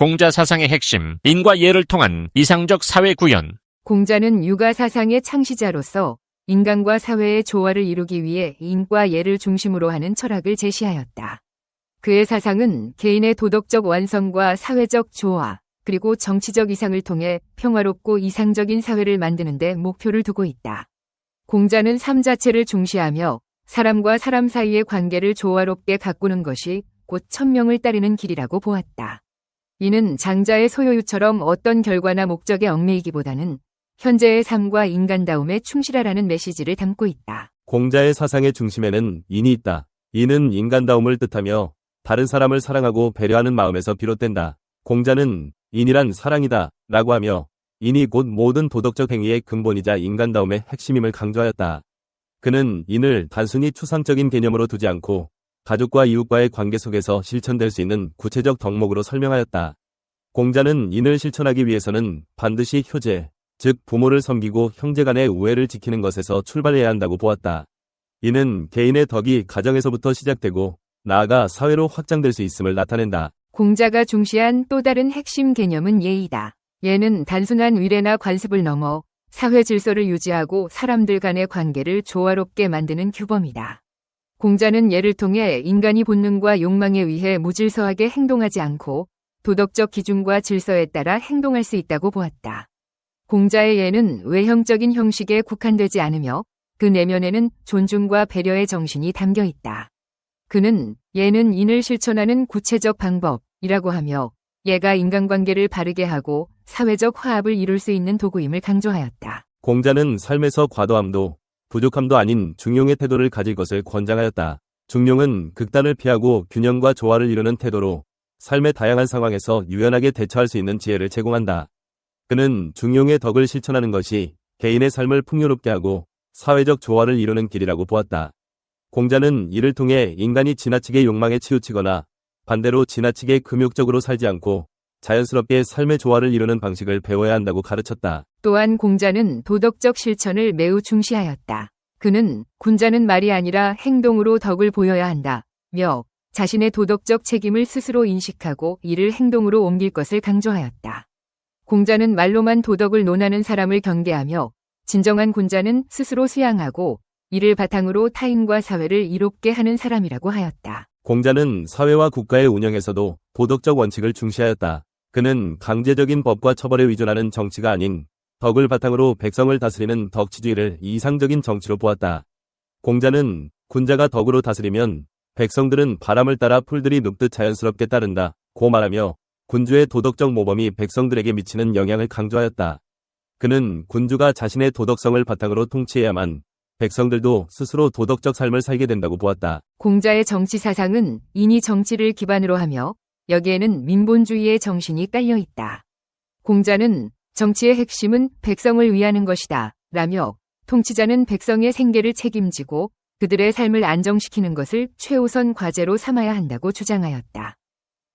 공자 사상의 핵심, 인과 예를 통한 이상적 사회 구현. 공자는 육아 사상의 창시자로서 인간과 사회의 조화를 이루기 위해 인과 예를 중심으로 하는 철학을 제시하였다. 그의 사상은 개인의 도덕적 완성과 사회적 조화, 그리고 정치적 이상을 통해 평화롭고 이상적인 사회를 만드는 데 목표를 두고 있다. 공자는 삶 자체를 중시하며 사람과 사람 사이의 관계를 조화롭게 가꾸는 것이 곧 천명을 따르는 길이라고 보았다. 이는 장자의 소요유처럼 어떤 결과나 목적에 얽매이기보다는 현재의 삶과 인간다움에 충실하라는 메시지를 담고 있다. 공자의 사상의 중심에는 인이 있다. 인은 인간다움을 뜻하며 다른 사람을 사랑하고 배려하는 마음에서 비롯된다. 공자는 인이란 사랑이다 라고 하며 인이 곧 모든 도덕적 행위의 근본이자 인간다움의 핵심임을 강조하였다. 그는 인을 단순히 추상적인 개념으로 두지 않고 가족과 이웃과의 관계 속에서 실천될 수 있는 구체적 덕목으로 설명하였다. 공자는 인을 실천하기 위해서는 반드시 효제, 즉 부모를 섬기고 형제간의 우애를 지키는 것에서 출발해야 한다고 보았다. 이는 개인의 덕이 가정에서부터 시작되고 나아가 사회로 확장될 수 있음을 나타낸다. 공자가 중시한 또 다른 핵심 개념은 예이다. 예는 단순한 위례나 관습을 넘어 사회 질서를 유지하고 사람들 간의 관계를 조화롭게 만드는 규범이다. 공자는 예를 통해 인간이 본능과 욕망에 의해 무질서하게 행동하지 않고 도덕적 기준과 질서에 따라 행동할 수 있다고 보았다. 공자의 예는 외형적인 형식에 국한되지 않으며 그 내면에는 존중과 배려의 정신이 담겨 있다. 그는 예는 인을 실천하는 구체적 방법이라고 하며 예가 인간관계를 바르게 하고 사회적 화합을 이룰 수 있는 도구임을 강조하였다. 공자는 삶에서 과도함도 부족함도 아닌 중용의 태도를 가질 것을 권장하였다. 중용은 극단을 피하고 균형과 조화를 이루는 태도로 삶의 다양한 상황에서 유연하게 대처할 수 있는 지혜를 제공한다. 그는 중용의 덕을 실천하는 것이 개인의 삶을 풍요롭게 하고 사회적 조화를 이루는 길이라고 보았다. 공자는 이를 통해 인간이 지나치게 욕망에 치우치거나 반대로 지나치게 금욕적으로 살지 않고 자연스럽게 삶의 조화를 이루는 방식을 배워야 한다고 가르쳤다. 또한 공자는 도덕적 실천을 매우 중시하였다. 그는 군자는 말이 아니라 행동으로 덕을 보여야 한다며 자신의 도덕적 책임을 스스로 인식하고 이를 행동으로 옮길 것을 강조하였다. 공자는 말로만 도덕을 논하는 사람을 경계하며 진정한 군자는 스스로 수양하고 이를 바탕으로 타인과 사회를 이롭게 하는 사람이라고 하였다. 공자는 사회와 국가의 운영에서도 도덕적 원칙을 중시하였다. 그는 강제적인 법과 처벌에 의존하는 정치가 아닌 덕을 바탕으로 백성을 다스리는 덕치주의를 이상적인 정치로 보았다. 공자는 군자가 덕으로 다스리면 백성들은 바람을 따라 풀들이 눕듯 자연스럽게 따른다 고 말하며 군주의 도덕적 모범이 백성들에게 미치는 영향을 강조하였다. 그는 군주가 자신의 도덕성을 바탕으로 통치해야만 백성들도 스스로 도덕적 삶을 살게 된다고 보았다. 공자의 정치 사상은 인이 정치를 기반으로 하며 여기에는 민본주의의 정신이 깔려 있다. 공자는 정치의 핵심은 백성을 위하는 것이다 라며 통치자는 백성의 생계를 책임지고 그들의 삶을 안정시키는 것을 최우선 과제로 삼아야 한다고 주장하였다.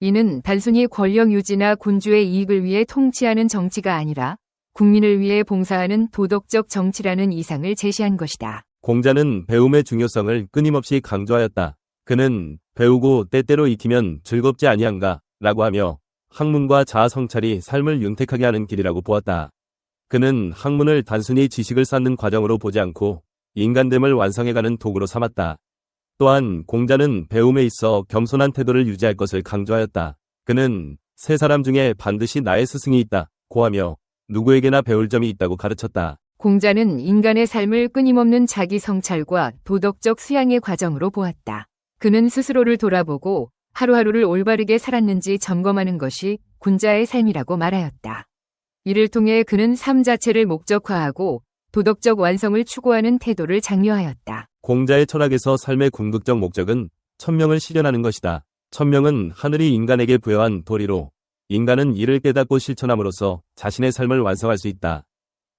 이는 단순히 권력 유지나 군주의 이익을 위해 통치하는 정치가 아니라 국민을 위해 봉사하는 도덕적 정치라는 이상을 제시한 것이다. 공자는 배움의 중요성을 끊임없이 강조하였다. 그는 배우고 때때로 익히면 즐겁지 아니한가 라고 하며 학문과 자아 성찰이 삶을 윤택하게 하는 길이라고 보았다. 그는 학문을 단순히 지식을 쌓는 과정으로 보지 않고 인간됨을 완성해가는 도구로 삼았다. 또한 공자는 배움에 있어 겸손한 태도를 유지할 것을 강조하였다. 그는 세 사람 중에 반드시 나의 스승이 있다 고 하며 누구에게나 배울 점이 있다고 가르쳤다. 공자는 인간의 삶을 끊임없는 자기 성찰과 도덕적 수양의 과정으로 보았다. 그는 스스로를 돌아보고 하루하루를 올바르게 살았는지 점검하는 것이 군자의 삶이라고 말하였다. 이를 통해 그는 삶 자체를 목적화하고 도덕적 완성을 추구하는 태도를 장려하였다. 공자의 철학에서 삶의 궁극적 목적은 천명을 실현하는 것이다. 천명은 하늘이 인간에게 부여한 도리로 인간은 이를 깨닫고 실천함으로써 자신의 삶을 완성할 수 있다.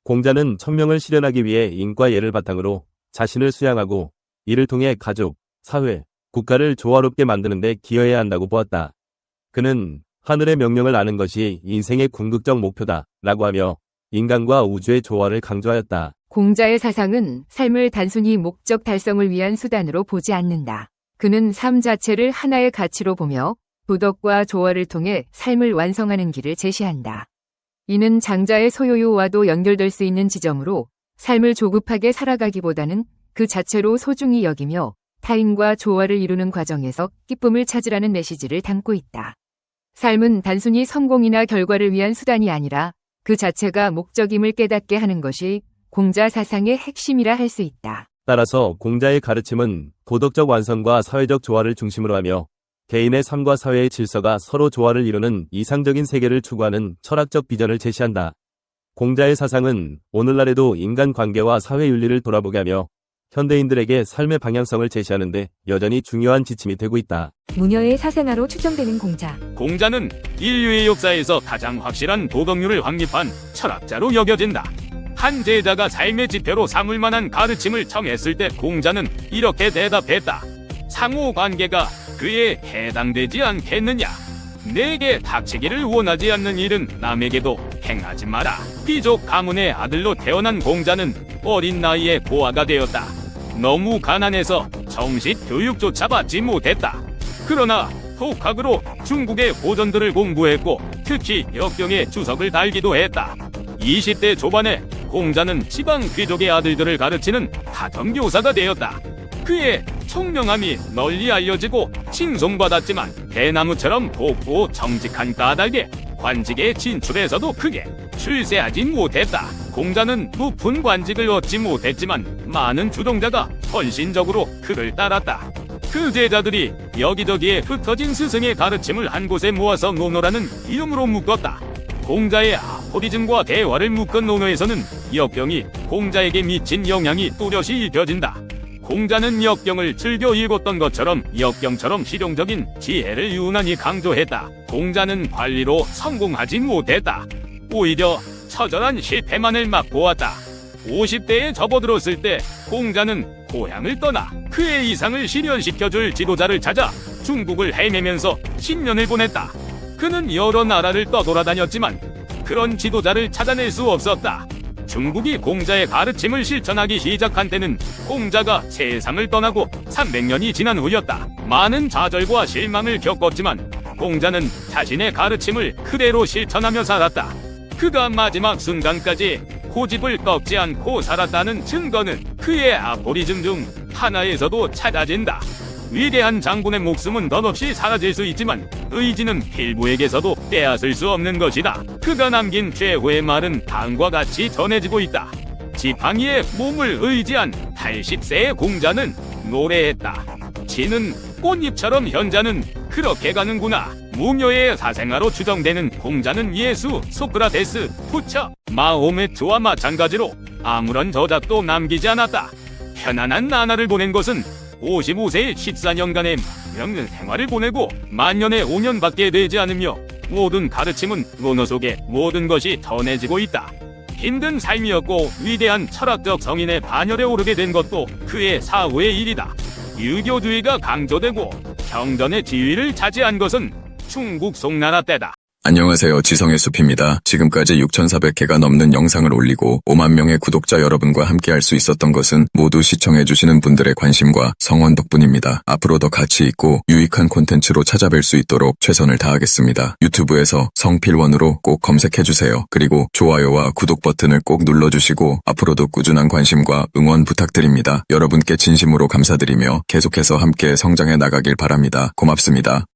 공자는 천명을 실현하기 위해 인과 예를 바탕으로 자신을 수양하고 이를 통해 가족, 사회, 국가를 조화롭게 만드는 데 기여해야 한다고 보았다. 그는 하늘의 명령을 아는 것이 인생의 궁극적 목표다 라고 하며 인간과 우주의 조화를 강조하였다. 공자의 사상은 삶을 단순히 목적 달성을 위한 수단으로 보지 않는다. 그는 삶 자체를 하나의 가치로 보며 도덕과 조화를 통해 삶을 완성하는 길을 제시한다. 이는 장자의 소요요와도 연결될 수 있는 지점으로 삶을 조급하게 살아가기보다는 그 자체로 소중히 여기며 타인과 조화를 이루는 과정에서 기쁨을 찾으라는 메시지를 담고 있다. 삶은 단순히 성공이나 결과를 위한 수단이 아니라 그 자체가 목적임을 깨닫게 하는 것이 공자 사상의 핵심이라 할 수 있다. 따라서 공자의 가르침은 도덕적 완성과 사회적 조화를 중심으로 하며 개인의 삶과 사회의 질서가 서로 조화를 이루는 이상적인 세계를 추구하는 철학적 비전을 제시한다. 공자의 사상은 오늘날에도 인간 관계와 사회 윤리를 돌아보게 하며 현대인들에게 삶의 방향성을 제시하는데 여전히 중요한 지침이 되고 있다. 무녀의 사생아로 추정되는 공자. 공자는 인류의 역사에서 가장 확실한 도덕률을 확립한 철학자로 여겨진다. 한 제자가 삶의 지표로 삼을 만한 가르침을 청했을 때 공자는 이렇게 대답했다. 상호 관계가 그에 해당되지 않겠느냐? 내게 닥치기를 원하지 않는 일은 남에게도 행하지 마라. 귀족 가문의 아들로 태어난 공자는 어린 나이에 고아가 되었다. 너무 가난해서 정식 교육조차 받지 못했다. 그러나 독학으로 중국의 고전들을 공부했고 특히 역경의 주석을 달기도 했다. 20대 초반에 공자는 지방 귀족의 아들들을 가르치는 가정교사가 되었다. 그의 총명함이 널리 알려지고 칭송받았지만 대나무처럼 곱고 정직한 까닭에 관직에 진출해서도 크게 출세하지 못했다. 공자는 높은 관직을 얻지 못했지만 많은 주동자가 헌신적으로 그를 따랐다. 그 제자들이 여기저기에 흩어진 스승의 가르침을 한 곳에 모아서 논어라는 이름으로 묶었다. 공자의 아포리즘과 대화를 묶은 논어에서는 역경이 공자에게 미친 영향이 뚜렷이 입혀진다. 공자는 역경을 즐겨 읽었던 것처럼 역경처럼 실용적인 지혜를 유난히 강조했다. 공자는 관리로 성공하지 못했다. 오히려 처절한 실패만을 맛보았다. 50대에 접어들었을 때 공자는 고향을 떠나 그의 이상을 실현시켜줄 지도자를 찾아 중국을 헤매면서 10년을 보냈다. 그는 여러 나라를 떠돌아다녔지만 그런 지도자를 찾아낼 수 없었다. 중국이 공자의 가르침을 실천하기 시작한 때는 공자가 세상을 떠나고 300년이 지난 후였다. 많은 좌절과 실망을 겪었지만 공자는 자신의 가르침을 그대로 실천하며 살았다. 그가 마지막 순간까지 고집을 꺾지 않고 살았다는 증거는 그의 아포리즘 중 하나에서도 찾아진다. 위대한 장군의 목숨은 덧없이 사라질 수 있지만 의지는 필부에게서도 빼앗을 수 없는 것이다. 그가 남긴 최후의 말은 다음과 같이 전해지고 있다. 지팡이에 몸을 의지한 80세의 공자는 노래했다. 지는 꽃잎처럼 현자는 그렇게 가는구나. 무녀의 사생아로 추정되는 공자는 예수, 소크라테스, 부처, 마호메트와 마찬가지로 아무런 저작도 남기지 않았다. 편안한 나날을 보낸 것은 55세의 14년간의 명륜 생활을 보내고 만년의 5년밖에 되지 않으며 모든 가르침은 논어 속에 모든 것이 전해지고 있다. 힘든 삶이었고 위대한 철학적 성인의 반열에 오르게 된 것도 그의 사후의 일이다. 유교주의가 강조되고 경전의 지위를 차지한 것은 중국 송나라 때다. 안녕하세요. 지성의 숲입니다. 지금까지 6,400개가 넘는 영상을 올리고 5만 명의 구독자 여러분과 함께 할 수 있었던 것은 모두 시청해주시는 분들의 관심과 성원 덕분입니다. 앞으로 더 가치 있고 유익한 콘텐츠로 찾아뵐 수 있도록 최선을 다하겠습니다. 유튜브에서 성필원으로 꼭 검색해주세요. 그리고 좋아요와 구독 버튼을 꼭 눌러주시고 앞으로도 꾸준한 관심과 응원 부탁드립니다. 여러분께 진심으로 감사드리며 계속해서 함께 성장해 나가길 바랍니다. 고맙습니다.